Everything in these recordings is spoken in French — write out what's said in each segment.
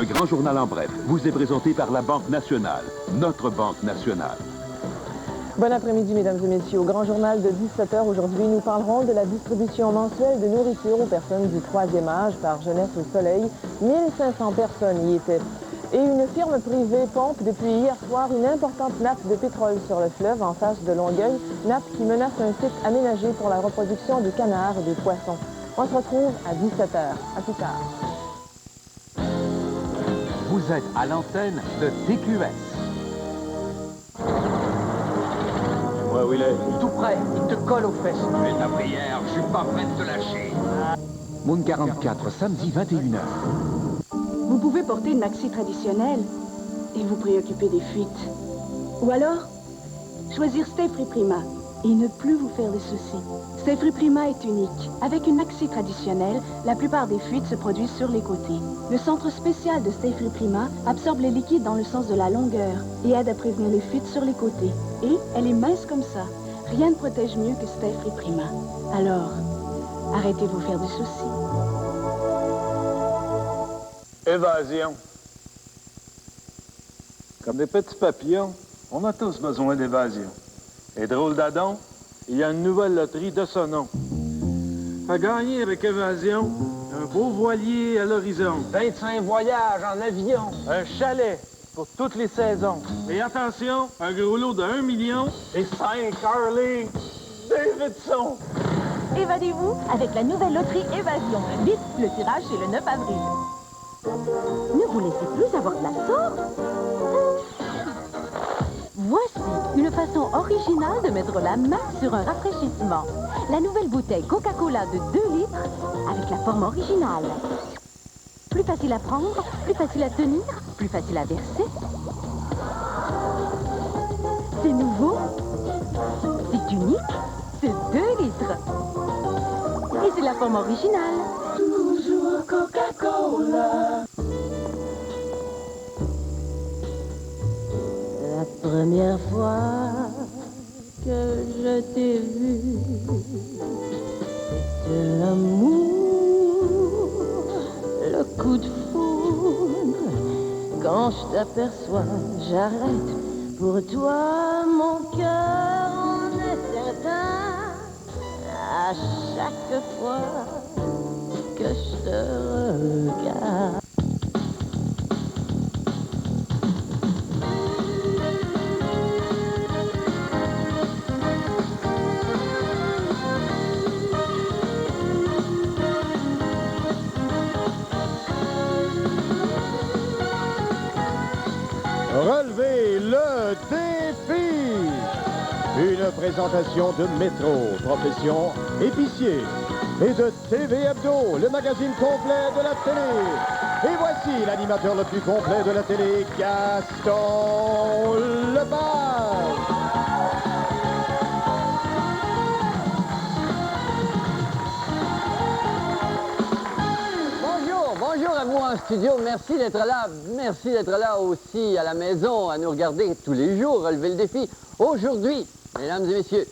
Le Grand Journal en bref vous est présenté par la Banque Nationale, notre Banque Nationale. Bon après-midi, mesdames et messieurs. Au Grand Journal de 17h, aujourd'hui, nous parlerons de la distribution mensuelle de nourriture aux personnes du 3e âge par Jeunesse au Soleil. 1500 personnes y étaient. Et une firme privée pompe depuis hier soir une importante nappe de pétrole sur le fleuve en face de Longueuil, nappe qui menace un site aménagé pour la reproduction de canards et des poissons. On se retrouve à 17h. À plus tard. Vous êtes à l'antenne de TQS. Ouais, où il est? Tout près, il te colle aux fesses. Fais ta prière, je suis pas prêt de te lâcher. Moon 44, samedi 21h. Vous pouvez porter une maxi traditionnelle et vous préoccuper des fuites. Ou alors, choisir Stay Free Prima et ne plus vous faire des soucis. Stay Free Prima est unique. Avec une maxi traditionnelle, la plupart des fuites se produisent sur les côtés. Le centre spécial de Stay Free Prima absorbe les liquides dans le sens de la longueur et aide à prévenir les fuites sur les côtés. Et elle est mince comme ça. Rien ne protège mieux que Stay Free Prima. Alors, arrêtez de vous faire des soucis. Évasion. Comme des petits papillons, on a tous besoin d'évasion. Et drôle d'adon, il y a une nouvelle loterie de ce nom. À gagner avec Évasion, un beau voilier à l'horizon. 25 voyages en avion. Un chalet pour toutes les saisons. Et attention, un gros lot de 1 million et 5 Harley Davidson. Évadez-vous avec la nouvelle loterie Évasion. Vite, le tirage est le 9 avril. Ne vous laissez plus avoir de la sorte. Voici une façon originale de mettre la main sur un rafraîchissement. La nouvelle bouteille Coca-Cola de 2 litres avec la forme originale. Plus facile à prendre, plus facile à tenir, plus facile à verser. C'est nouveau, c'est unique, c'est 2 litres. Et c'est la forme originale. Toujours Coca-Cola. La première fois que je t'ai vu, c'est l'amour, le coup de foudre. Quand je t'aperçois, j'arrête. Pour toi, mon cœur en est certain. À chaque fois que je te regarde. Relevez le défi! Une présentation de Métro, profession épicier, et de TV Hebdo, le magazine complet de la télé. Et voici l'animateur le plus complet de la télé, Gaston Lepage. Bonjour à vous en studio, merci d'être là. Merci d'être là aussi à la maison, à nous regarder tous les jours, relever le défi. Aujourd'hui, mesdames et messieurs,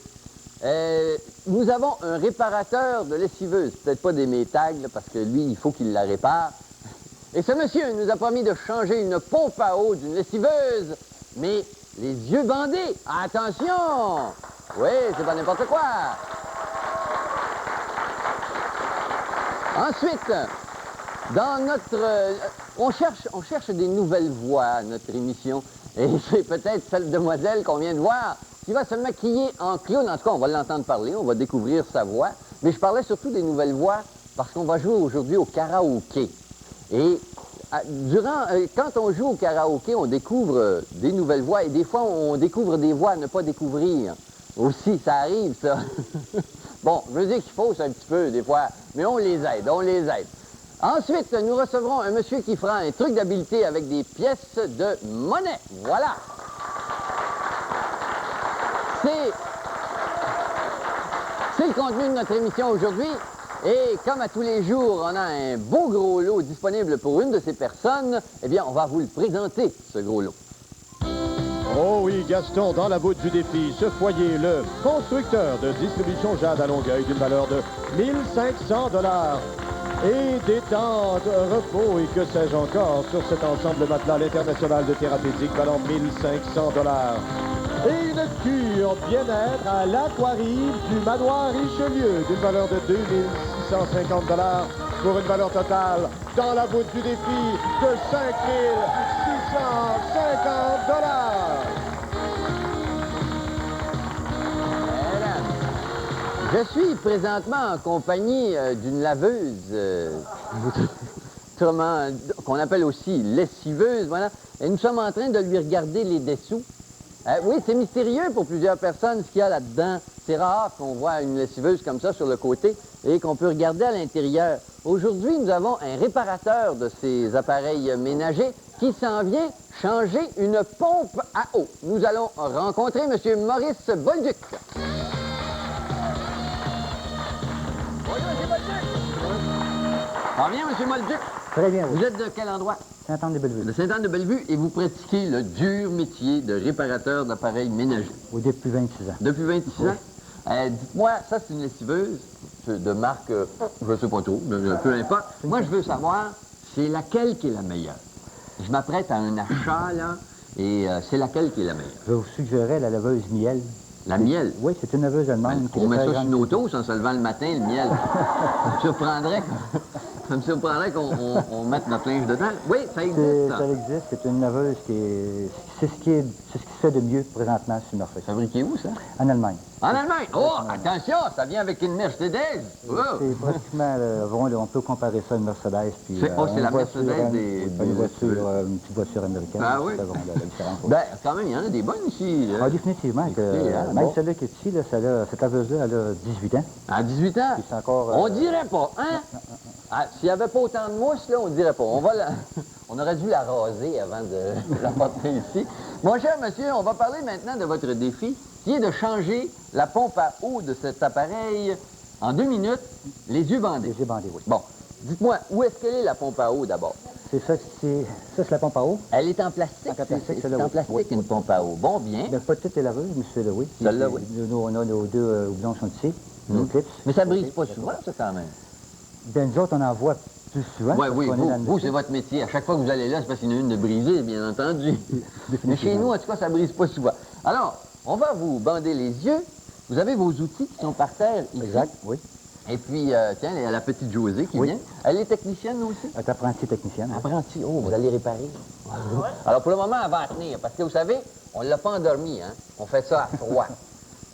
nous avons un réparateur de lessiveuse. Peut-être pas des métagles, parce que lui, il faut qu'il la répare. Et ce monsieur nous a promis de changer une pompe à eau d'une lessiveuse, mais les yeux bandés. Attention! Oui, c'est pas n'importe quoi. Ensuite, dans notre... on cherche des nouvelles voix à notre émission. Et c'est peut-être cette demoiselle qu'on vient de voir qui va se maquiller en clown. En tout cas, on va l'entendre parler, on va découvrir sa voix. Mais je parlais surtout des nouvelles voix parce qu'on va jouer aujourd'hui au karaoké. Et quand on joue au karaoké, on découvre des nouvelles voix. Et des fois, on découvre des voix à ne pas découvrir. Aussi, ça arrive, ça. Bon, je veux dire qu'il faut, c'est un petit peu, des fois. Mais on les aide, on les aide. Ensuite, nous recevrons un monsieur qui fera un truc d'habileté avec des pièces de monnaie. Voilà. C'est le contenu de notre émission aujourd'hui. Et comme à tous les jours, on a un beau gros lot disponible pour une de ces personnes, eh bien, on va vous le présenter, ce gros lot. Oh oui, Gaston, dans la voûte du défi, ce foyer, le constructeur de distribution Jade à Longueuil d'une valeur de 1 500 $. et détente, repos et que sais-je encore sur cet ensemble matelas l'international de thérapeutique valant 1500 $. Et une cure bien-être à l'aquarium du manoir Richelieu d'une valeur de 2650 $ pour une valeur totale dans la voûte du défi de 5650 $. Je suis présentement en compagnie d'une laveuse, qu'on appelle aussi lessiveuse, voilà. Et nous sommes en train de lui regarder les dessous. Oui, c'est mystérieux pour plusieurs personnes ce qu'il y a là-dedans. C'est rare qu'on voit une lessiveuse comme ça sur le côté et qu'on peut regarder à l'intérieur. Aujourd'hui, nous avons un réparateur de ces appareils ménagers qui s'en vient changer une pompe à eau. Nous allons rencontrer M. Maurice Bolduc. Bonjour, M. Bolduc. Ça va bien, M. Bolduc? Très bien, oui. Vous êtes de quel endroit? Sainte-Anne-de-Bellevue. De Sainte-Anne-de-Bellevue, et vous pratiquez le dur métier de réparateur d'appareils ménagers. Oui, depuis 26 ans. Depuis 26 ans? Dites-moi, ça, c'est une lessiveuse de marque, je ne sais pas trop, peu importe. Moi, je veux savoir, c'est laquelle qui est la meilleure? Je m'apprête à un achat, là, et c'est laquelle qui est la meilleure? Je vous suggérerais la laveuse miel. La miel? Oui, c'est une laveuse allemande. On met ça sur nos toasts en se levant le matin, le miel. Ça me surprendrait qu'on mette notre linge dedans. Oui, ça existe. Ça existe. C'est une laveuse qui est... C'est ce qui se fait de mieux présentement sur le marché. Fabriqué où, ça? En Allemagne. En Allemagne? Oh, attention, ça vient avec une Mercedes. Oh. C'est pratiquement... on peut comparer ça à une Mercedes. Puis, c'est la Mercedes des... Une petite voiture américaine. Ah oui? Ben, quand même, il y en a des bonnes ici. Ah, définitivement. Même celle-là qui est ici, là, cette laveuse-là, elle a 18 ans. À 18 ans? Puis c'est encore... On dirait pas, hein? Ah, s'il n'y avait pas autant de mousse, là, on ne dirait pas. On aurait dû la raser avant de la porter ici. Mon cher monsieur, on va parler maintenant de votre défi, qui est de changer la pompe à eau de cet appareil en 2 minutes, les yeux bandés. Les yeux bandés, oui. Bon, dites-moi, où est-ce qu'elle est, la pompe à eau, d'abord? C'est la pompe à eau. Elle est en plastique? En plastique, c'est en plastique, oui. Une pompe à eau. Bon, bien. Il n'y a pas toutes les laveuses, mais celle-là, oui. Celle-là, oui. On a nos 2 houblons sont ici, nos clips. Mais ça brise pas souvent, ça, quand même. Bien, nous autres, on en voit plus souvent. Oui, vous c'est votre métier. À chaque fois que vous allez là, c'est parce qu'il y en a une de brisée, bien entendu. Mais chez nous, en tout cas, ça brise pas souvent. Alors, on va vous bander les yeux. Vous avez vos outils qui sont par terre ici. Exact, oui. Et puis, tiens, il y a la petite Josée qui vient. Elle est technicienne aussi? Elle est apprentie technicienne. Apprentie? Oh, vous allez réparer. Alors, pour le moment, elle va en tenir. Parce que, vous savez, on ne l'a pas endormie, hein. On fait ça à froid.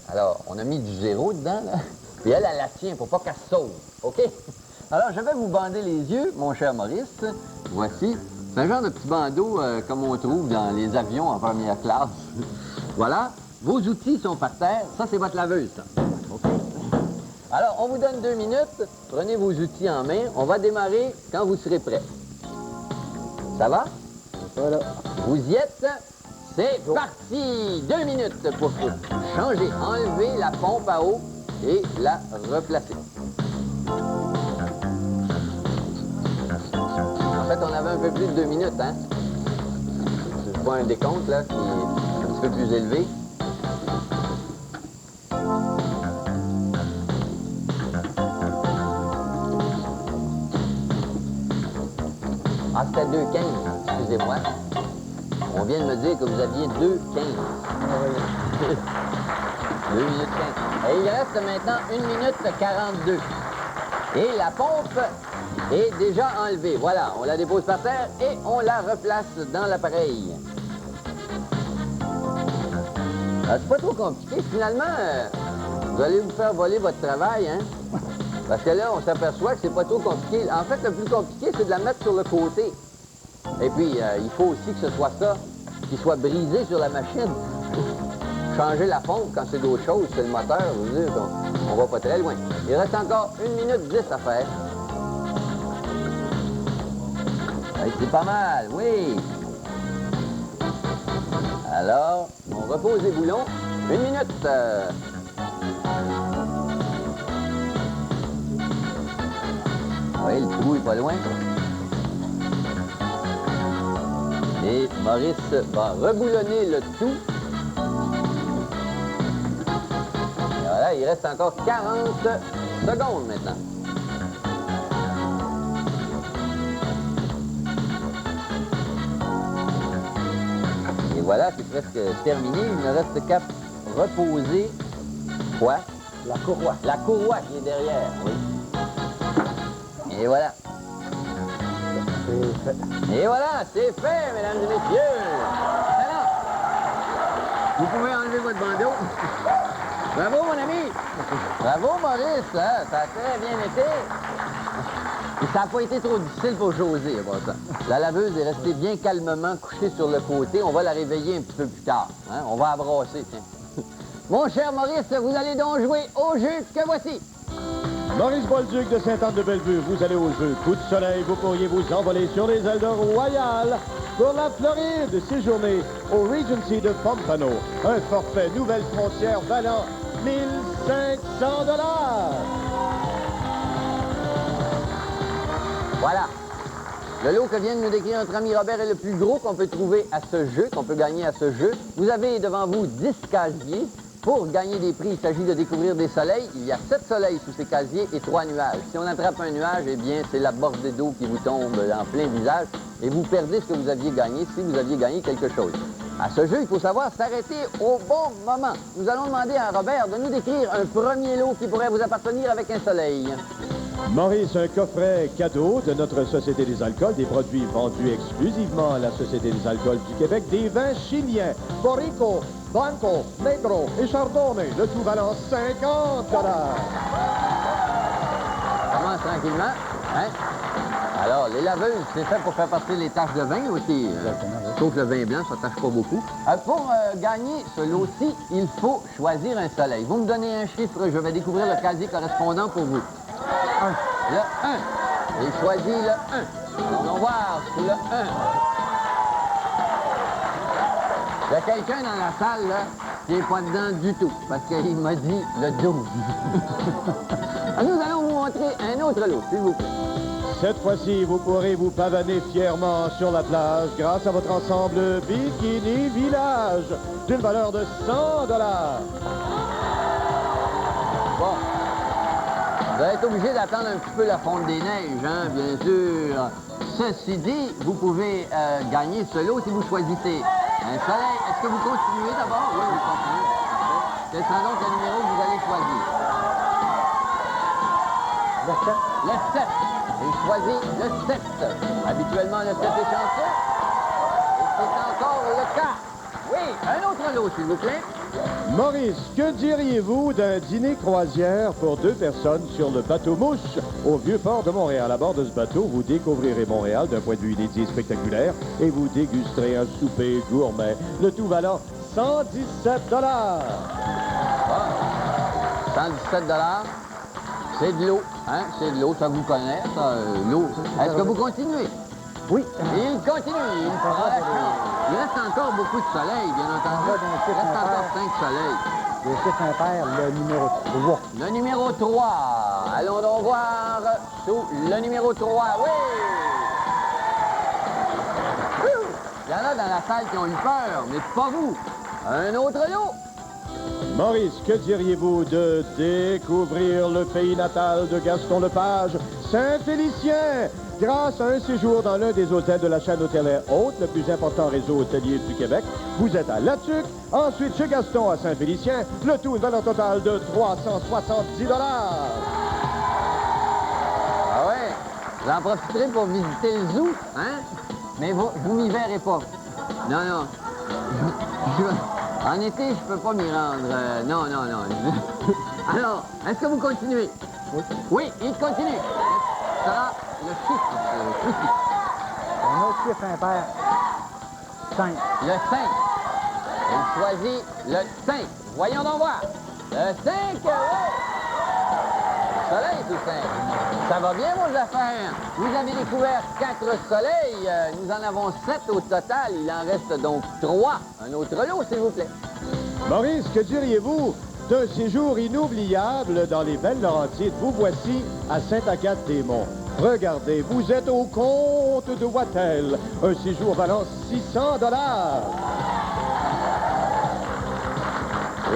Alors, on a mis du 0 dedans, là. Puis elle la tient pour pas qu'elle sauve. OK? Alors, je vais vous bander les yeux, mon cher Maurice. Voici. C'est un genre de petit bandeau comme on trouve dans les avions en première classe. Voilà. Vos outils sont par terre. Ça, c'est votre laveuse, ça. OK? Alors, on vous donne 2 minutes. Prenez vos outils en main. On va démarrer quand vous serez prêts. Ça va? Voilà. Vous y êtes? C'est parti! 2 minutes pour changer, enlever la pompe à eau et la replacer. En fait, on avait un peu plus de 2 minutes, hein? Je vois un décompte, là, qui est un petit peu plus élevé. Ah, c'était 2,15, excusez-moi. On vient de me dire que vous aviez 2,15. 2 minutes 15. Et il reste maintenant 1 minute 42. Et la pompe est déjà enlevée. Voilà, on la dépose par terre et on la replace dans l'appareil. C'est pas trop compliqué. Finalement, vous allez vous faire voler votre travail, hein? Parce que là, on s'aperçoit que c'est pas trop compliqué. En fait, le plus compliqué, c'est de la mettre sur le côté. Et puis, il faut aussi que ce soit ça, qui soit brisé sur la machine. Changer la pompe quand c'est d'autres choses, c'est le moteur, vous dire, on va pas très loin. Il reste encore 1 minute 10 à faire. C'est pas mal, oui. Alors, on repose les boulons. 1 minute. Oui, le trou est pas loin. Et Maurice va reboulonner le tout. Et voilà, il reste encore 40 secondes maintenant. voilà, c'est presque terminé. Il ne reste qu'à reposer quoi? La courroie. La courroie qui est derrière, oui. Et voilà. C'est fait. Et voilà, c'est fait, mesdames et messieurs. Alors, vous pouvez enlever votre bandeau. Bravo, mon ami. Bravo, Maurice. Hein? Ça a très bien été. Et ça n'a pas été trop difficile pour José, à ça. La laveuse est restée bien calmement couchée sur le côté. On va la réveiller un petit peu plus tard. Hein? On va abrasser, tiens. Mon cher Maurice, vous allez donc jouer au jeu que voici. Maurice Bolduc de Sainte-Anne-de-Bellevue, vous allez au jeu Coup de soleil, vous pourriez vous envoler sur les ailes de Royal pour la Floride, séjourner au Regency de Pompano. Un forfait Nouvelle Frontière valant 1500 $. Voilà. Le lot que vient de nous décrire notre ami Robert est le plus gros qu'on peut trouver à ce jeu, qu'on peut gagner à ce jeu. Vous avez devant vous 10 casiers. Pour gagner des prix, il s'agit de découvrir des soleils. Il y a 7 soleils sous ces casiers et 3 nuages. Si on attrape un nuage, eh bien, c'est la bordée d'eau qui vous tombe en plein visage et vous perdez ce que vous aviez gagné si vous aviez gagné quelque chose. À ce jeu, il faut savoir s'arrêter au bon moment. Nous allons demander à Robert de nous décrire un premier lot qui pourrait vous appartenir avec un soleil. Maurice, un coffret cadeau de notre Société des alcools, des produits vendus exclusivement à la Société des alcools du Québec, des vins chiliens, Borico, Blanco, Negro et Chardonnay, le tout valant 50 $. Commence tranquillement. Hein? Alors, les laveuses, c'est fait pour faire passer les taches de vin aussi. Sauf le vin blanc, ça ne tâche pas beaucoup. Pour gagner ce lot-ci, il faut choisir un soleil. Vous me donnez un chiffre, je vais découvrir le casier correspondant pour vous. Le 1. J'ai choisi le 1. Allons voir sous le 1. Il y a quelqu'un dans la salle, là, qui n'est pas dedans du tout, parce qu'il m'a dit le 12. Nous allons vous montrer un autre lot, s'il vous plaît. Cette fois-ci, vous pourrez vous pavaner fièrement sur la plage grâce à votre ensemble Bikini Village d'une valeur de 100 $. Bon. Vous allez être obligé d'attendre un petit peu la fonte des neiges, hein, bien sûr. Ceci dit, vous pouvez gagner ce lot si vous choisissez un soleil. Est-ce que vous continuez d'abord? Oui, vous continuez. Quel sera donc le numéro que vous allez choisir? Le 7. Le 7. J'ai choisi le 7. Habituellement, le 7 est chanceux. Et c'est encore le cas. Oui, un autre lot, s'il vous plaît. Maurice, que diriez-vous d'un dîner croisière pour 2 personnes sur le bateau Mouche au Vieux-Port de Montréal? À bord de ce bateau, vous découvrirez Montréal d'un point de vue inédit et spectaculaire et vous dégusterez un souper gourmet, le tout valant 117 $. 117 $. C'est de l'eau, hein? C'est de l'eau, ça vous connaît, ça, l'eau. Est-ce que vous continuez? Oui. Il continue, il prend la suite. Il reste encore beaucoup de soleil, bien entendu. Il reste encore 5 soleils. Le chiffre impair, le numéro 3. Le numéro 3. Allons donc voir sous le numéro 3. Oui! Il y en a dans la salle qui ont eu peur, mais pas vous. Un autre lot. Maurice, que diriez-vous de découvrir le pays natal de Gaston Lepage, Saint-Félicien, grâce à un séjour dans l'un des hôtels de la chaîne hôtelière Haute, le plus important réseau hôtelier du Québec? Vous êtes à La Tuque, ensuite chez Gaston à Saint-Félicien, le tout une valeur totale de 370 $. Ah ouais, j'en profiterai pour visiter le zoo, hein? Mais vous m'y verrez pas. Non, non. En été, je peux pas m'y rendre. Non. Alors, est-ce que vous continuez? Oui. Oui, il continue. Ce sera le chiffre ici. Un autre chiffre impair. 5. Le 5. Il choisit le 5. Voyons donc voir. Le 5, oui. Soleil, tout 5. Ça va bien, vos affaires. Vous avez découvert 4 soleils. Nous en avons 7 au total. Il en reste donc 3. Un autre lot, s'il vous plaît. Maurice, que diriez-vous d'un séjour inoubliable dans les belles Laurentides? Vous voici à Sainte-Agathe-des-Monts. Regardez, vous êtes au comte de Wattel. Un séjour valant 600 $.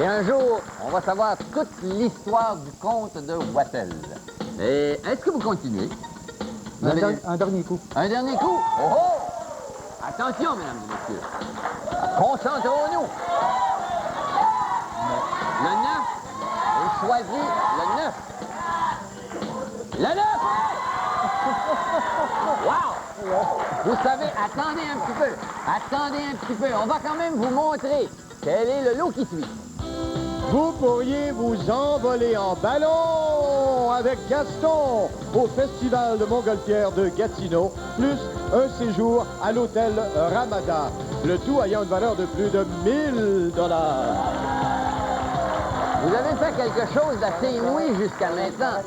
Et un jour, on va savoir toute l'histoire du comte de Wattel. Et est-ce que vous continuez? Un dernier coup. Un dernier coup? Oh oh! Attention, mesdames et messieurs. Concentrons-nous. Le 9. On choisit le 9. Le 9! Wow! Vous savez, attendez un petit peu. Attendez un petit peu. On va quand même vous montrer quel est le lot qui suit. Vous pourriez vous envoler en ballon avec Gaston au Festival de Montgolfière de Gatineau, plus un séjour à l'hôtel Ramada, le tout ayant une valeur de plus de 1000 $. Vous avez fait quelque chose d'assez inouï jusqu'à maintenant.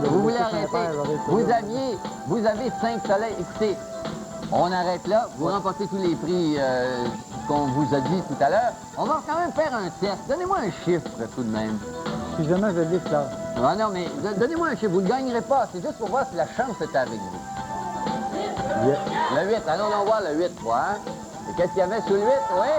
Vous voulez arrêter. Vous avez 5 soleils. Écoutez, on arrête là. Vous remportez tous les prix qu'on vous a dit tout à l'heure. On va quand même faire un test. Donnez-moi un chiffre tout de même. Si jamais je dis là. Ah non, mais donnez-moi un chiffre. Vous ne le gagnerez pas. C'est juste pour voir si la chance est avec vous. 8. Le 8. Allons voir le 8, quoi. Hein? Et qu'est-ce qu'il y avait sous le 8? Oui!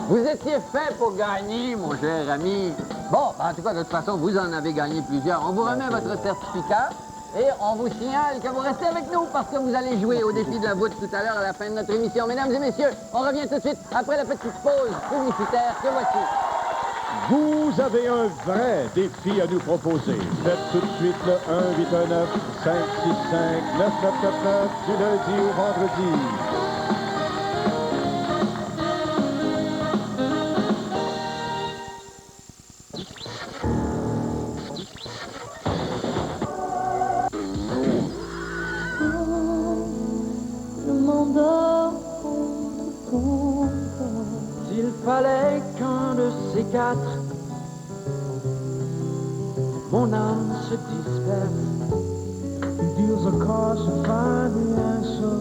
Vous étiez fait pour gagner, mon cher ami. Bon, en tout cas, de toute façon, vous en avez gagné plusieurs. On vous remet votre certificat et on vous signale que vous restez avec nous parce que vous allez jouer au défi de la voûte tout à l'heure à la fin de notre émission. Mesdames et messieurs, on revient tout de suite après la petite pause publicitaire que voici. Vous avez un vrai défi à nous proposer. Faites tout de suite le 1-819-565-9999 du lundi au vendredi. S'il fallait qu'un de ces quatre, mon âme se disperse, deals across to find the answer.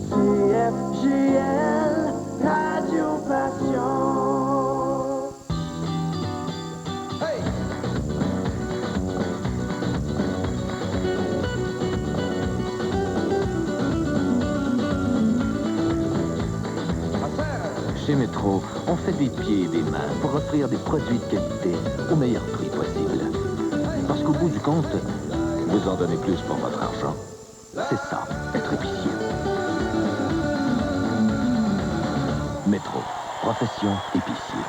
CFGL, Radio Passion. Hey! Chez Métro, on fait des pieds et des mains pour offrir des produits de qualité au meilleur prix possible. Parce qu'au bout du compte, vous en donnez plus pour votre argent. C'est ça, être épicier. Métro, profession épicier.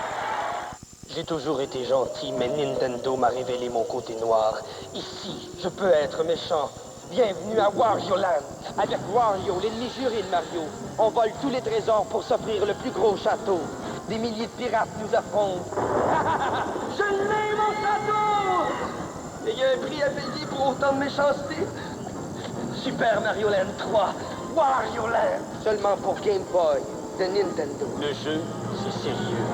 J'ai toujours été gentil, mais Nintendo m'a révélé mon côté noir. Ici, je peux être méchant. Bienvenue à Wario Land. Avec Wario, l'ennemi juré de Mario, on vole tous les trésors pour s'offrir le plus gros château. Des milliers de pirates nous affrontent. Je l'ai, mon château! Et il y a un prix à payer pour autant de méchanceté. Super Mario Land 3, Wario Land. Seulement pour Game Boy de Nintendo. Le jeu, c'est sérieux.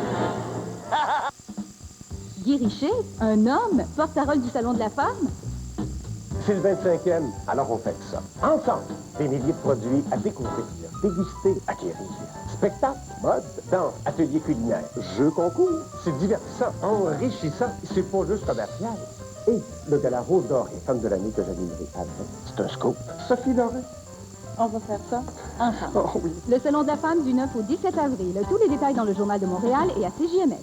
Guy Richet, un homme, porte-parole du Salon de la Femme? C'est le 25e, alors on fait ça. Ensemble, des milliers de produits à découvrir, déguster, acquérir. Spectacle, mode, danse, atelier culinaire, jeux, concours. C'est divertissant, enrichissant. C'est pas juste commercial. Et le gala Rose d'or et femme de l'année que j'animerai après, c'est un scoop. Sophie Loret. On va faire ça ensemble. Oh oui. Le Salon de la Femme du 9 au 17 avril. Tous les détails dans le Journal de Montréal et à CJMS.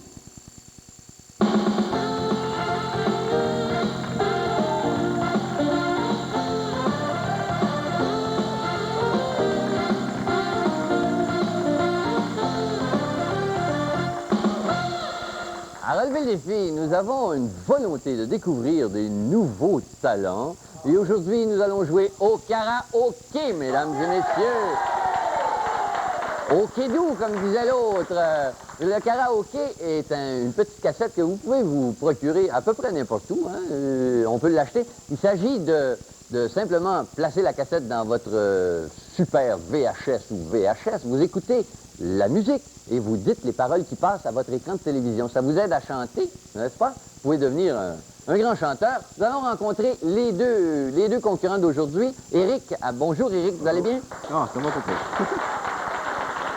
À relever le défi, nous avons une volonté de découvrir des nouveaux talents. Et aujourd'hui, nous allons jouer au karaoké, mesdames et messieurs. Au kédou, comme disait l'autre. Le karaoké est une petite cassette que vous pouvez vous procurer à peu près n'importe où. Hein. On peut l'acheter. Il s'agit de simplement placer la cassette dans votre super VHS ou VHS. Vous écoutez la musique et vous dites les paroles qui passent à votre écran de télévision. Ça vous aide à chanter, n'est-ce pas? Vous pouvez devenir un grand chanteur. Nous allons rencontrer les deux concurrents d'aujourd'hui. Éric, bonjour Éric, vous allez bien? Ah, ça va pas.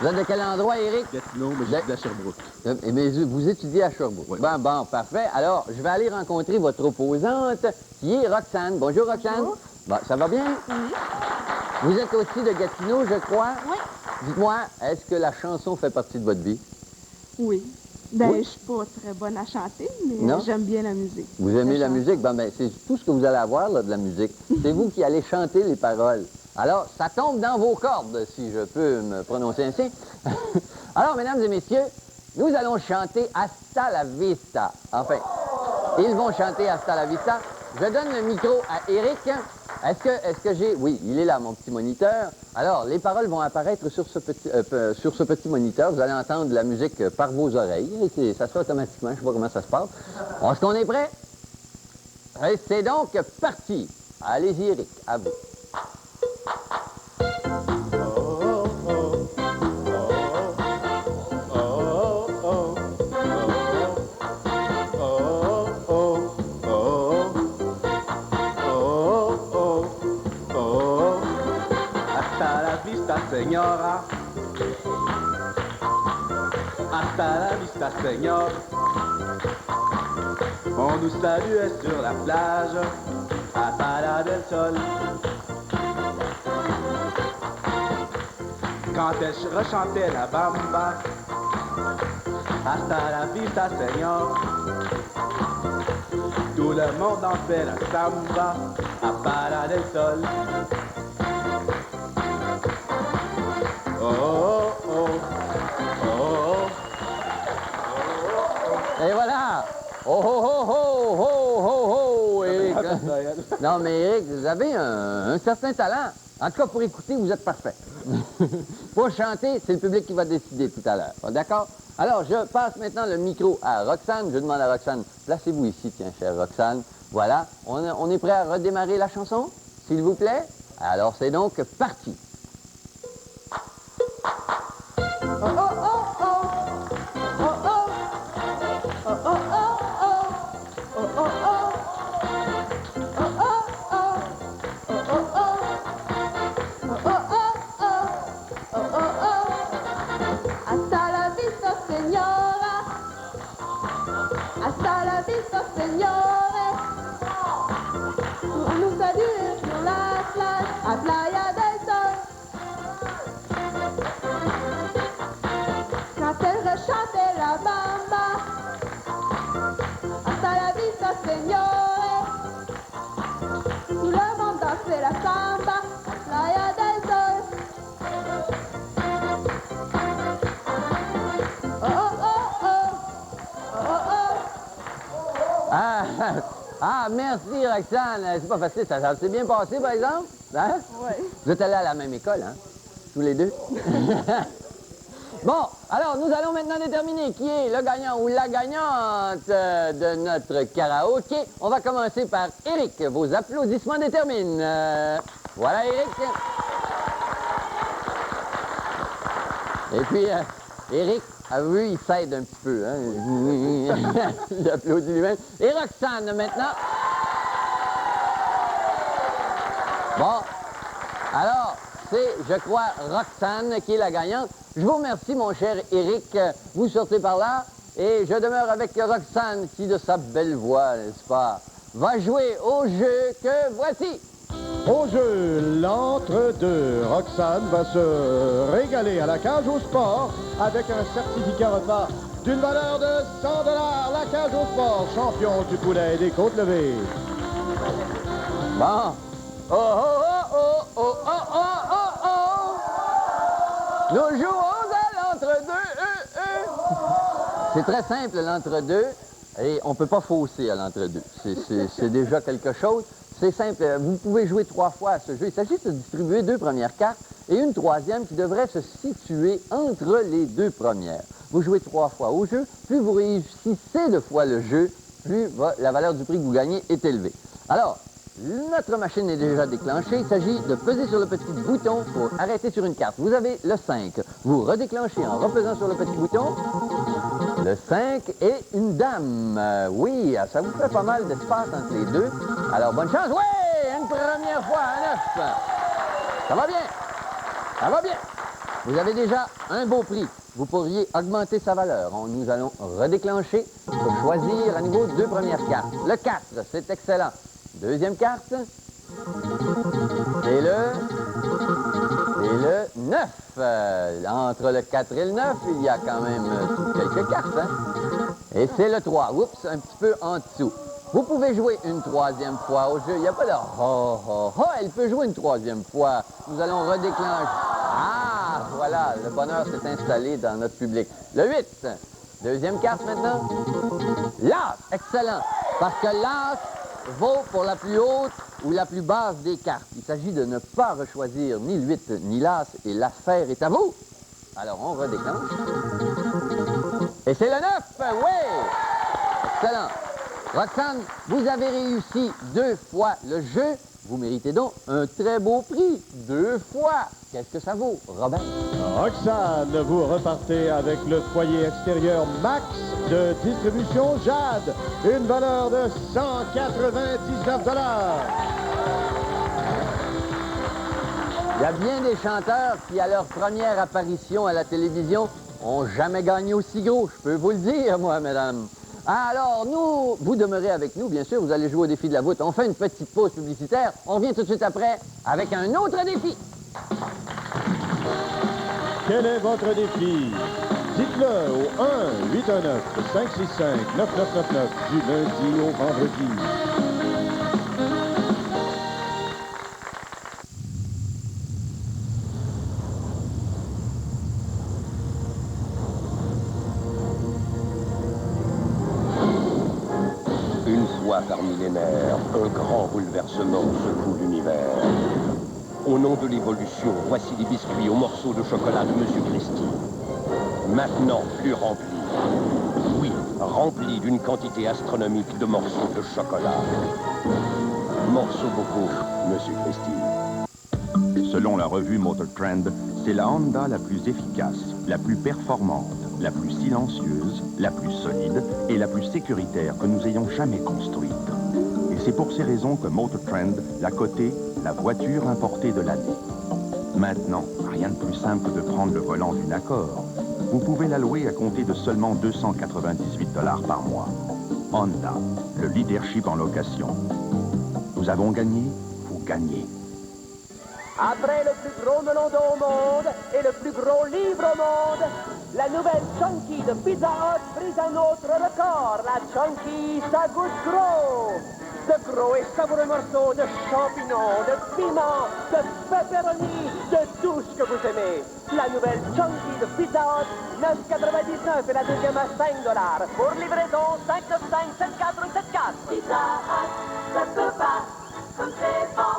Vous êtes de quel endroit, Éric? Gatineau, mais j'étudie à Sherbrooke. Mais vous étudiez à Sherbrooke. Oui. Bon, parfait. Alors, je vais aller rencontrer votre opposante, qui est Roxane. Bonjour, Roxane. Bonjour. Bon, ça va bien? Oui. Vous êtes aussi de Gatineau, je crois? Oui. Dites-moi, est-ce que la chanson fait partie de votre vie? Oui. Ben, je suis pas très bonne à chanter, mais j'aime bien la musique. Vous aimez la musique? Ben, c'est tout ce que vous allez avoir, là, de la musique. C'est vous qui allez chanter les paroles. Alors, ça tombe dans vos cordes, si je peux me prononcer ainsi. Alors, mesdames et messieurs, nous allons chanter Hasta la Vista. Enfin, ils vont chanter Hasta la Vista. Je donne le micro à Éric. Est-ce que j'ai... Oui, il est là, mon petit moniteur. Alors, les paroles vont apparaître sur ce petit moniteur. Vous allez entendre la musique par vos oreilles. Et ça se fait automatiquement. Je ne sais pas comment ça se passe. Est-ce qu'on est prêt? Et c'est donc parti. Allez-y, Éric, à vous. Señora, hasta la vista, señor. On nous saluait sur la plage, à Playa del Sol. Quand elle rechantait la bamba, hasta la vista, señor. Tout le monde en fait la samba, à Playa del Sol. Et voilà! Oh, oh, oh, oh, oh, oh, oh, Éric. Non, mais Éric, vous avez un certain talent. En tout cas, pour écouter, vous êtes parfait. Pour chanter, c'est le public qui va décider tout à l'heure. D'accord? Alors, je passe maintenant le micro à Roxane. Je demande à Roxane, placez-vous ici, tiens, chère Roxane. Voilà. On est prêt à redémarrer la chanson, s'il vous plaît? Alors, c'est donc parti. Oh, oh, oh, oh. Oh, oh. Oh, oh, oh, oh. Oh, oh, oh. Oh, oh, oh. Oh, oh, oh. Oh, oh, oh. Oh, oh, oh. Hasta la vista, señora. Hasta la vista, señores. On nous salue sur la plage, à Playa del Sol. Quand elle rechantait la bamba, hasta la vista, señores. Tout le monde dansait la samba, à Playa del Sol. Oh, oh, oh, oh. Oh, oh, oh. Ah, merci, Roxane. C'est pas facile, ça s'est bien passé, par exemple? Hein? Oui. Vous êtes allés à la même école, hein? Tous les deux? Bon, alors, nous allons maintenant déterminer qui est le gagnant ou la gagnante de notre karaoké. On va commencer par Éric. Vos applaudissements déterminent. Voilà, Éric. Et puis, Éric, a vu, il s'aide un petit peu. Hein? Il applaudit lui-même. Et Roxane, maintenant. Bon, alors, c'est, je crois, Roxane qui est la gagnante. Je vous remercie, mon cher Éric. Vous sortez par là et je demeure avec Roxane qui, de sa belle voix, n'est-ce pas, va jouer au jeu que voici. Au jeu, l'entre-deux. Roxane va se régaler à la cage au sport avec un certificat repas d'une valeur de 100 $. La cage au sport, champion du poulet et des côtes levées. Bon. Oh, oh, oh, oh, oh, oh, oh, oh, oh. Nous jouons à l'entre-deux. C'est très simple, l'entre-deux. Et on ne peut pas fausser à l'entre-deux. C'est déjà quelque chose. C'est simple. Vous pouvez jouer 3 fois à ce jeu. Il s'agit de distribuer 2 premières cartes et une troisième qui devrait se situer entre les 2 premières. Vous jouez 3 fois au jeu. Plus vous réussissez de fois le jeu, plus la valeur du prix que vous gagnez est élevée. Alors, notre machine est déjà déclenchée. Il s'agit de peser sur le petit bouton pour arrêter sur une carte. Vous avez le 5. Vous redéclenchez en repesant sur le petit bouton. Le 5 et une dame. Oui, ça vous fait pas mal d'espace entre les deux. Alors, bonne chance. Oui, une première fois à 9. Ça va bien. Ça va bien. Vous avez déjà un beau prix. Vous pourriez augmenter sa valeur. Nous allons redéclencher pour choisir à nouveau 2 premières cartes. Le 4, c'est excellent. Deuxième carte. Et le 9. Entre le 4 et le 9, il y a quand même quelques cartes. Hein? Et c'est le 3. Oups, un petit peu en dessous. Vous pouvez jouer une troisième fois au jeu. Il n'y a pas de ho, ho, ho. Elle peut jouer une troisième fois. Nous allons redéclencher. Ah, voilà, le bonheur s'est installé dans notre public. Le 8. Deuxième carte maintenant. L'as. Excellent. Parce que l'as vaut pour la plus haute ou la plus basse des cartes. Il s'agit de ne pas rechoisir ni le 8 ni l'as et l'affaire est à vous. Alors, on redéclenche. Et c'est le 9. Oui. Excellent. Roxane, vous avez réussi 2 fois le jeu. Vous méritez donc un très beau prix. 2 fois. Qu'est-ce que ça vaut, Robert? Roxane, vous repartez avec le foyer extérieur Max de distribution Jade. Une valeur de 199 $. Il y a bien des chanteurs qui, à leur première apparition à la télévision, ont jamais gagné aussi gros. Je peux vous le dire, moi, mesdames. Alors, vous demeurez avec nous, bien sûr. Vous allez jouer au défi de la voûte. On fait une petite pause publicitaire. On revient tout de suite après avec un autre défi. Quel est votre défi? Dites-le au 1-819-565-9999 du lundi au vendredi. Une fois par millénaire, un grand bouleversement secoue l'univers. Au nom de l'évolution, voici les biscuits aux morceaux de chocolat de Monsieur Christie. Maintenant plus remplis. Oui, remplis d'une quantité astronomique de morceaux de chocolat. Morceaux beaucoup, Monsieur Christie. Selon la revue Motor Trend, c'est la Honda la plus efficace, la plus performante, la plus silencieuse, la plus solide et la plus sécuritaire que nous ayons jamais construite. Et c'est pour ces raisons que Motor Trend l'a cotée la voiture importée de l'année. Maintenant, rien de plus simple que de prendre le volant d'une Accord. Vous pouvez la louer à compter de seulement 298 $ par mois. Honda, le leadership en location. Nous avons gagné, vous gagnez. Après le plus gros melon d'eau au monde et le plus gros livre au monde, la nouvelle Chunky de Pizza Hut brise un autre record. La Chunky, ça goûte gros. De gros et savoureux morceaux de champignons, de piment, de pepperoni, de tout ce que vous aimez. La nouvelle Chunky de Pizza Hut, 9,99 et la deuxième à 5 $. Pour livraison, 595-7474. Pizza Hut, ça peut pas, comme c'est bon.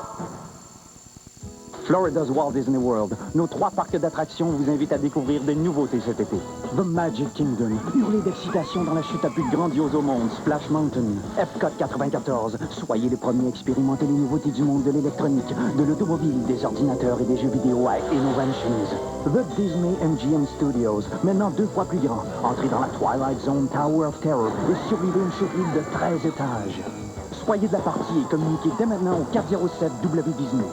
Florida's Walt Disney World. Nos 3 parcs d'attractions vous invitent à découvrir des nouveautés cet été. The Magic Kingdom. Hurlez d'excitation dans la chute la plus grandiose au monde, Splash Mountain. Epcot 94. Soyez les premiers à expérimenter les nouveautés du monde de l'électronique, de l'automobile, des ordinateurs et des jeux vidéo à Innovations. The Disney MGM Studios. Maintenant 2 fois plus grand. Entrez dans la Twilight Zone Tower of Terror et survivez une chute libre de 13 étages. Soyez de la partie et communiquez dès maintenant au 407 W Disney.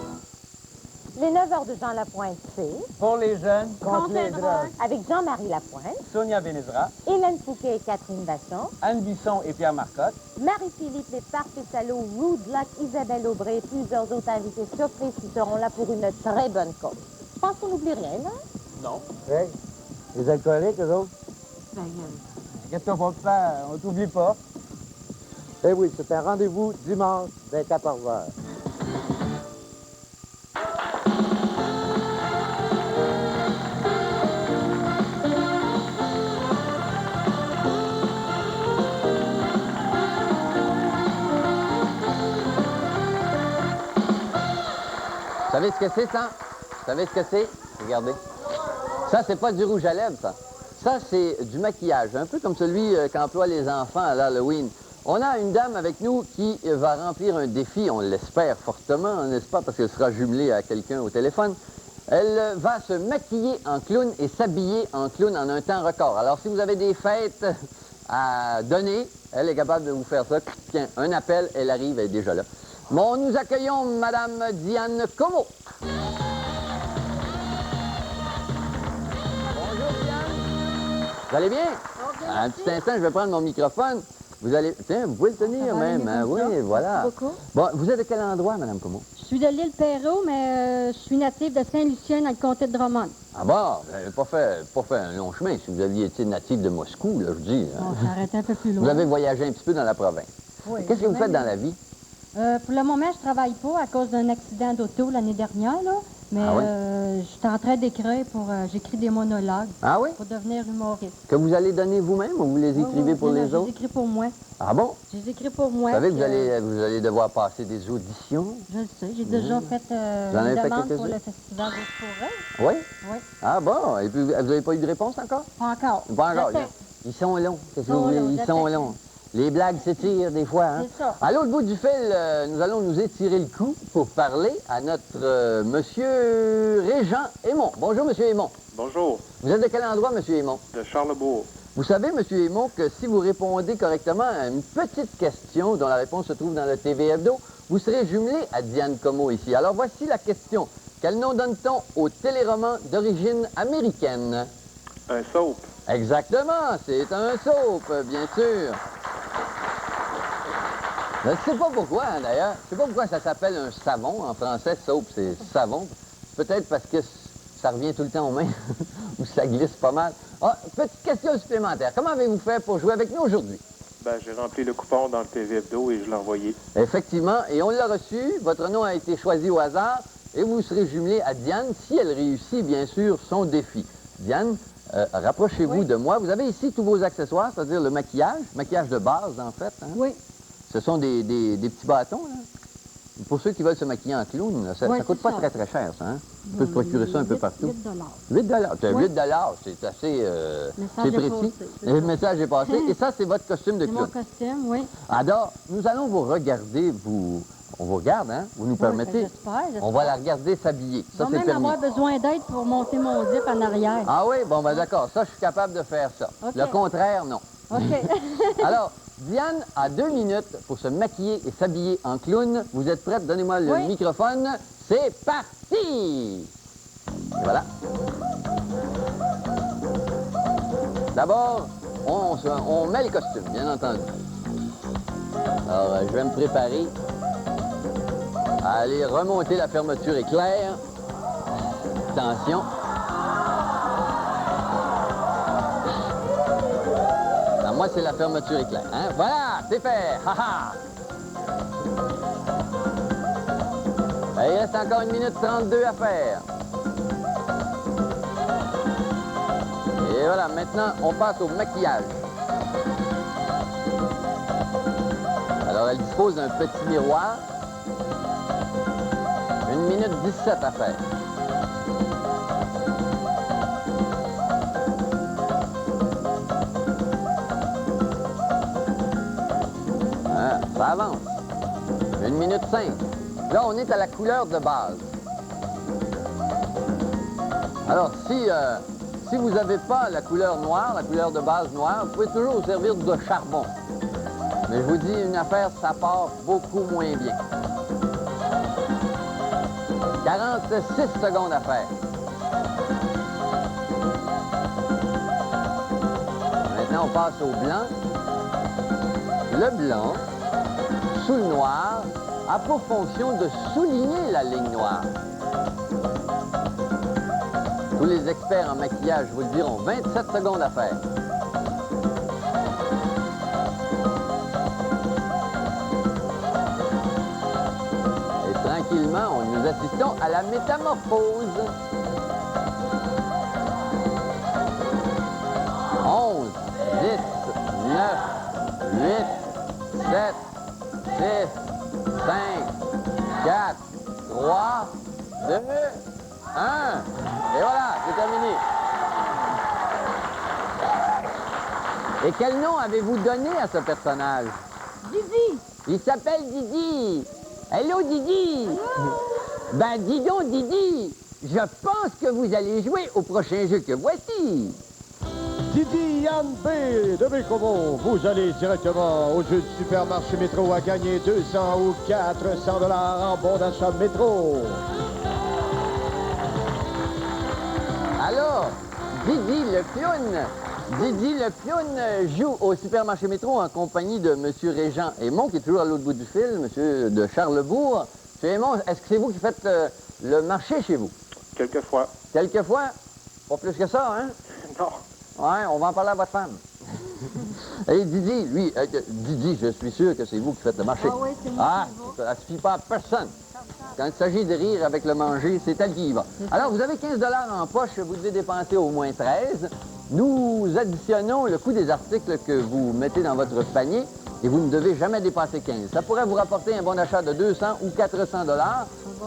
Les 9 heures de Jean Lapointe, c'est... Pour les jeunes, contre les drogues. Avec Jean-Marie Lapointe, Sonia Benezra, Hélène Fouquet et Catherine Basson, Anne Bisson et Pierre Marcotte, Marie-Philippe Lépard, Pessalo, Rude Luck, Isabelle Aubray et plusieurs autres invités surprises qui seront là pour une très bonne cause. Je pense qu'on n'oublie rien, là? Non. Hey, les alcooliques, eux autres? Ben, qu'est-ce qu'on va faire? On t'oublie pas. Eh oui, c'est un rendez-vous dimanche dès 14h. Vous savez ce que c'est, ça? Vous savez ce que c'est? Regardez. Ça, c'est pas du rouge à lèvres, ça. Ça, c'est du maquillage, un peu comme celui qu'emploient les enfants à l'Halloween. On a une dame avec nous qui va remplir un défi, on l'espère fortement, n'est-ce pas, parce qu'elle sera jumelée à quelqu'un au téléphone. Elle va se maquiller en clown et s'habiller en clown en un temps record. Alors, si vous avez des fêtes à donner, elle est capable de vous faire ça. Tiens, un appel, elle arrive, elle est déjà là. Bon, nous accueillons Madame Diane Como. Bonjour, Diane. Vous allez bien? Okay. Un petit instant, je vais prendre mon microphone. Vous allez... Tiens, vous pouvez le tenir même. Hein? Oui, voilà. Merci beaucoup. Bon, vous êtes de quel endroit, Madame Como? Je suis de l'île Perrault, mais je suis native de Saint-Lucien, dans le comté de Drummond. Ah bon, vous n'avez pas fait un long chemin. Si vous aviez été natif de Moscou, là, je dis. On s'arrête un peu plus loin. Vous avez voyagé un petit peu dans la province. Oui, Qu'est-ce que vous faites dans la vie? Pour le moment, je travaille pas à cause d'un accident d'auto l'année dernière, là. Mais Ah oui? je suis en train d'écrire pour... j'écris des monologues. Ah oui? Pour devenir humoriste. Que vous allez donner vous-même ou vous les écrivez pour les Je autres? les écris pour moi. Ah bon? Je les écris pour moi. Vous savez que puis, vous allez devoir passer des auditions? Je le sais. J'ai déjà fait Vous en avez une fait demande pour quelques-unes? le festival des forêts. Oui? Oui. Ah bon? Et puis, vous n'avez pas eu de réponse encore? Pas encore. Pas encore. J'attends. Ils sont longs. Qu'est-ce que vous voulez? Ils sont longs. Les blagues s'étirent des fois, hein? C'est ça. À l'autre bout du fil, nous allons nous étirer le cou pour parler à notre monsieur Régent Aymon. Bonjour, monsieur Aymon. Bonjour, Vous êtes de quel endroit, monsieur Aymon? de Charlebourg. Vous savez, monsieur Aymon, que si vous répondez correctement à une petite question dont la réponse se trouve dans le TV Hebdo, vous serez jumelé à Diane Comeau ici. Alors voici la question. Quel nom donne-t-on au téléroman d'origine américaine? Un soap. Exactement, c'est un soap, bien sûr. Je ne sais pas pourquoi, hein, d'ailleurs. Je ne sais pas pourquoi ça s'appelle un savon. En français, soap, c'est savon. Peut-être parce que ça revient tout le temps aux mains, ou ça glisse pas mal. Ah, petite question supplémentaire. Comment avez-vous fait pour jouer avec nous aujourd'hui? Ben, j'ai rempli le coupon dans le TV Hebdo et je l'ai envoyé. Effectivement, et on l'a reçu. Votre nom a été choisi au hasard et vous serez jumelé à Diane si elle réussit, bien sûr, son défi. Diane, rapprochez-vous de moi. Vous avez ici tous vos accessoires, c'est-à-dire le maquillage de base, en fait. Hein? Oui. Ce sont des petits bâtons, là. Pour ceux qui veulent se maquiller en clown, là, ça Oui, ne coûte c'est pas ça. très cher, ça. Hein? On peut se procurer ça un peu partout. 8 8 $. Oui. 8 $, c'est assez Message c'est est précis. passé, c'est Le ça. message est passé. Et ça, c'est votre costume de C'est mon clown. costume, oui. Alors, nous allons vous regarder, on vous regarde, hein? Vous nous permettez? J'espère. On va la regarder s'habiller. Je Ça, vais c'est même permis. avoir besoin d'aide pour monter mon zip en arrière. Ah oui? Bon, ben d'accord. Ça, je suis capable de faire ça. OK. Le contraire, non. OK. Alors, Diane a 2 minutes pour se maquiller et s'habiller en clown. Vous êtes prête? Donnez-moi le Oui. microphone. C'est parti! Et voilà. D'abord, on met le costume, bien entendu. Alors, je vais me préparer à aller remonter la fermeture éclair. Attention. Alors, moi, c'est la fermeture éclair. Hein? Voilà, c'est fait. Ha ha! Il reste encore 1 minute 32 à faire. Et voilà, maintenant, on passe au maquillage. Alors, elle dispose d'un petit miroir. 1 minute 17 à faire. Ah, ça avance. 1 minute 5. Là, on est à la couleur de base. Alors, si vous n'avez pas la couleur noire, la couleur de base noire, vous pouvez toujours vous servir de charbon. Mais je vous dis une affaire, ça part beaucoup moins bien. 46 secondes à faire. Maintenant, on passe au blanc. Le blanc, sous le noir, a pour fonction de souligner la ligne noire. Tous les experts en maquillage vous le diront, 27 secondes à faire. Et tranquillement, nous assistons à la métamorphose. 11, 10, 9, 8, 7, 6, 5, 4, 3, 2, 1. Et voilà, c'est terminé. Et quel nom avez-vous donné à ce personnage? Didi. Il s'appelle Didi. Hello, Didi. Ben, dis donc, Didi, je pense que vous allez jouer au prochain jeu que voici. Didi Yann B de Bécomo, vous allez directement au jeu du supermarché Métro à gagner 200 ou 400 $ en bon d'achat Métro. Alors, Didi le clown. Didi le clown joue au supermarché Métro en compagnie de M. Régent Aymon, qui est toujours à l'autre bout du fil, monsieur de Charlebourg. M. Aymon, est-ce que c'est vous qui faites le marché chez vous? Quelquefois. Quelquefois? Pas plus que ça, hein? Non. Ouais, on va en parler à votre femme. Et Didi, lui, Didi, je suis sûr que c'est vous qui faites le marché. Ah oui, c'est moi. Ah, ça ne suffit pas à personne. Quand il s'agit de rire avec le manger, c'est elle qui y va. Alors, vous avez 15 $ en poche, vous devez dépenser au moins 13. Nous additionnons le coût des articles que vous mettez dans votre panier et vous ne devez jamais dépasser 15. Ça pourrait vous rapporter un bon d'achat de 200 ou 400 $.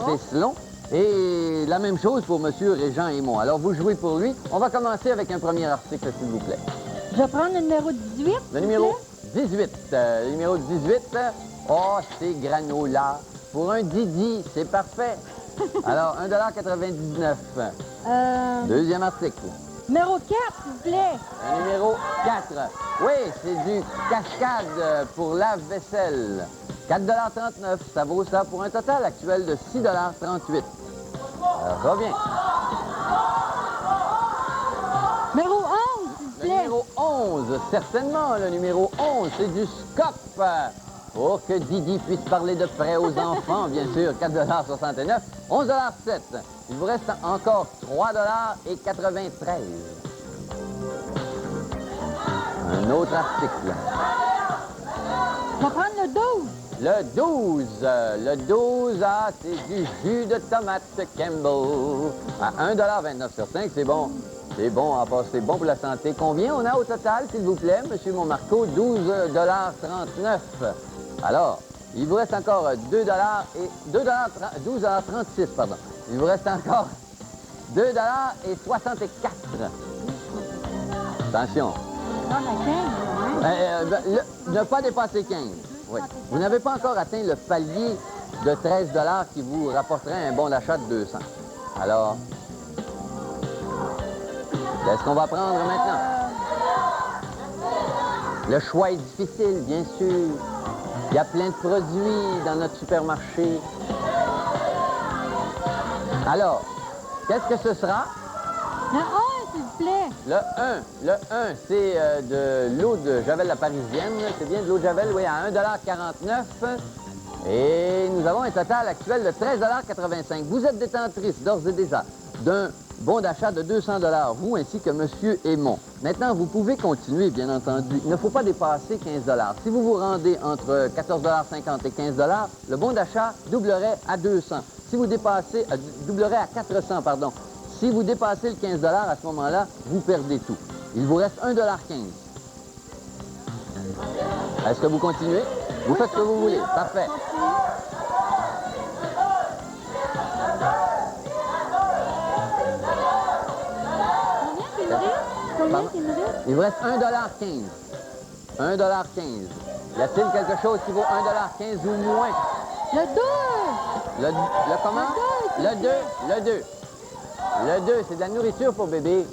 C'est selon. Et la même chose pour M. Régent Aymon. Alors, vous jouez pour lui. On va commencer avec un premier article, s'il vous plaît. Je vais prendre le numéro 18. Le numéro 18. Le numéro 18, oh, c'est granola. Pour un Didi, c'est parfait. Alors, 1,99 $. Deuxième article. Numéro 4, s'il vous plaît. Le numéro 4. Oui, c'est du cascade pour lave-vaisselle. 4,39 $. Ça vaut ça pour un total actuel de 6,38 $. Reviens. Numéro 11, s'il vous plaît. Le numéro 11, certainement. Le numéro 11, c'est du Scop. Pour que Didi puisse parler de près aux enfants, bien sûr, 4,69 $. 11,07 $. Il vous reste encore 3,93 $. Un autre article. Je vais prendre le 12. Le 12. Le 12, ah, c'est du jus de tomate Campbell. À 1,29 $ sur 5, c'est bon. C'est bon, à part c'est bon pour la santé. Combien on a au total, s'il vous plaît, M. Montmarco? 12,39 $. Alors, il vous reste encore 2 $ et 12,36 $, pardon. Il vous reste encore 2 $ et 64 $. Attention. Ne pas dépasser 15. Oui. Vous n'avez pas encore atteint le palier de 13 $ qui vous rapporterait un bon d'achat de 200. Alors, qu'est-ce qu'on va prendre maintenant? Le choix est difficile, bien sûr. Il y a plein de produits dans notre supermarché. Alors, qu'est-ce que ce sera? Le 1, s'il vous plaît. Le 1, c'est de l'eau de Javel la Parisienne. C'est bien de l'eau de Javel, oui, à 1,49 $. Et nous avons un total actuel de 13,85 $. Vous êtes détentrice d'ores et déjà d'un bon d'achat de 200 $, vous ainsi que M. Aymon. Maintenant, vous pouvez continuer, bien entendu. Il ne faut pas dépasser 15 $. Si vous vous rendez entre 14,50 $ et 15 $, le bon d'achat doublerait à 200. Si vous dépassez, doublerait à 400, pardon. Si vous dépassez le 15 $, à ce moment-là, vous perdez tout. Il vous reste 1,15 $. Est-ce que vous continuez? Vous faites ce que vous voulez. Parfait. Il vous reste 1,15 $. 1,15 $. Y a-t-il quelque chose qui vaut 1,15 $ ou moins? Le 2. Le comment? Le 2. Le 2. Le 2, c'est de la nourriture pour bébé.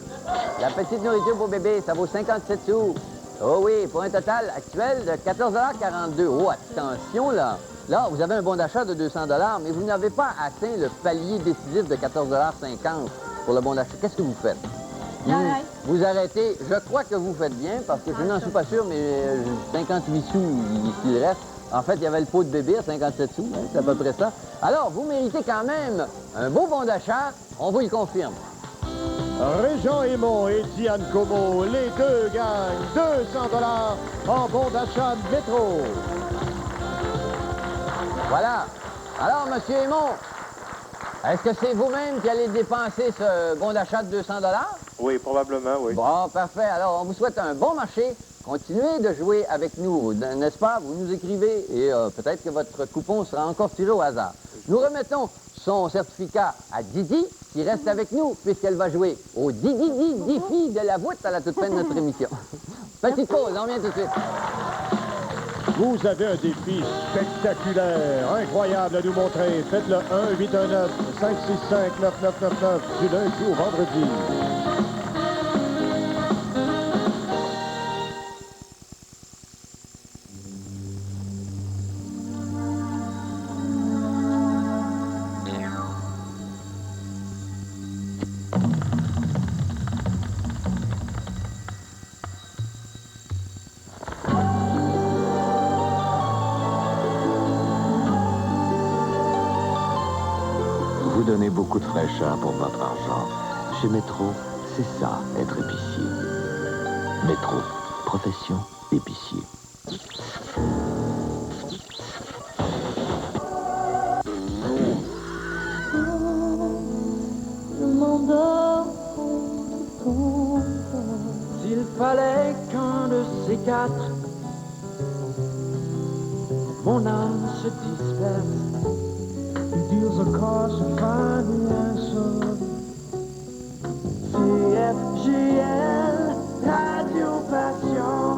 La petite nourriture pour bébé, ça vaut 57 sous. Oh oui, pour un total actuel de 14,42 $. Oh, attention, là. Là, vous avez un bon d'achat de 200 $, mais vous n'avez pas atteint le palier décisif de 14,50 $ pour le bon d'achat. Qu'est-ce que vous faites? Vous arrêtez. Je crois que vous faites bien, parce que je n'en suis pas sûr, mais 58 sous, il reste. En fait, il y avait le pot de bébé à 57 sous, hein, c'est à peu près ça. Alors, vous méritez quand même un beau bon d'achat, on vous le confirme. Régent Aymon et Diane Como, les deux gagnent 200 $ en bon d'achat métro. Voilà. Alors, M. Aymon, est-ce que c'est vous-même qui allez dépenser ce bon d'achat de 200 $? Oui, probablement, oui. Bon, parfait. Alors, on vous souhaite un bon marché. Continuez de jouer avec nous, n'est-ce pas? Vous nous écrivez et peut-être que votre coupon sera encore tiré au hasard. Nous remettons son certificat à Didi, qui reste avec nous, puisqu'elle va jouer au Didi défi de la voûte à la toute fin de notre émission. Petite pause, on revient tout de suite. Vous avez un défi spectaculaire, incroyable à nous montrer. Faites le 1-819-565-9999 du lundi au vendredi. Vous donnez beaucoup de fraîcheur pour votre argent. Chez Métro, c'est ça, être épicier. Métro, profession d'épicier. Je m'endors ton S'il fallait qu'un de ces quatre, mon âme se disperse, it deals a course of finding answer. CFGL, Radio Passion.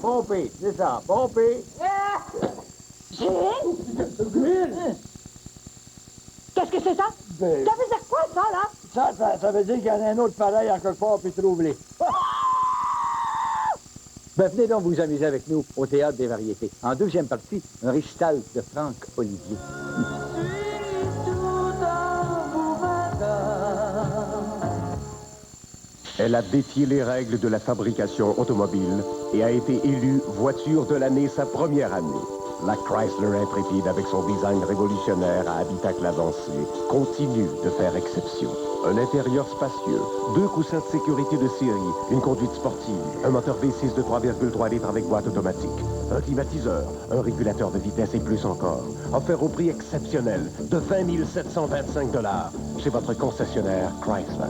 Pompé, c'est ça, pompé. Qu'est-ce que c'est ça? Ben, Ça veut dire quoi, ça, là? ça veut dire qu'il y en a un autre pareil en quelque part, puis troublé. Ben, venez donc vous amuser avec nous au Théâtre des Variétés. En deuxième partie, un récital de Franck Olivier. Elle a défié les règles de la fabrication automobile et a été élue voiture de l'année sa première année. La Chrysler intrépide, avec son design révolutionnaire à habitacle avancé, continue de faire exception. Un intérieur spacieux, 2 coussins de sécurité de série, une conduite sportive, un moteur V6 de 3,3 litres avec boîte automatique, un climatiseur, un régulateur de vitesse et plus encore, offert au prix exceptionnel de 20 725 $ chez votre concessionnaire Chrysler.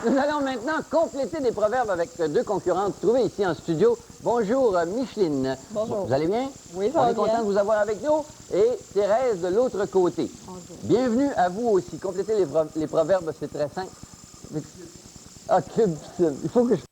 Nous allons maintenant compléter des proverbes avec deux concurrentes trouvées ici en studio. Bonjour Micheline. Bonjour. Vous allez bien? Oui, ça On va est content bien. de vous avoir avec nous. Et Thérèse de l'autre côté. Bonjour. Bienvenue à vous aussi. Compléter les proverbes, c'est très simple. Ah, il faut que je...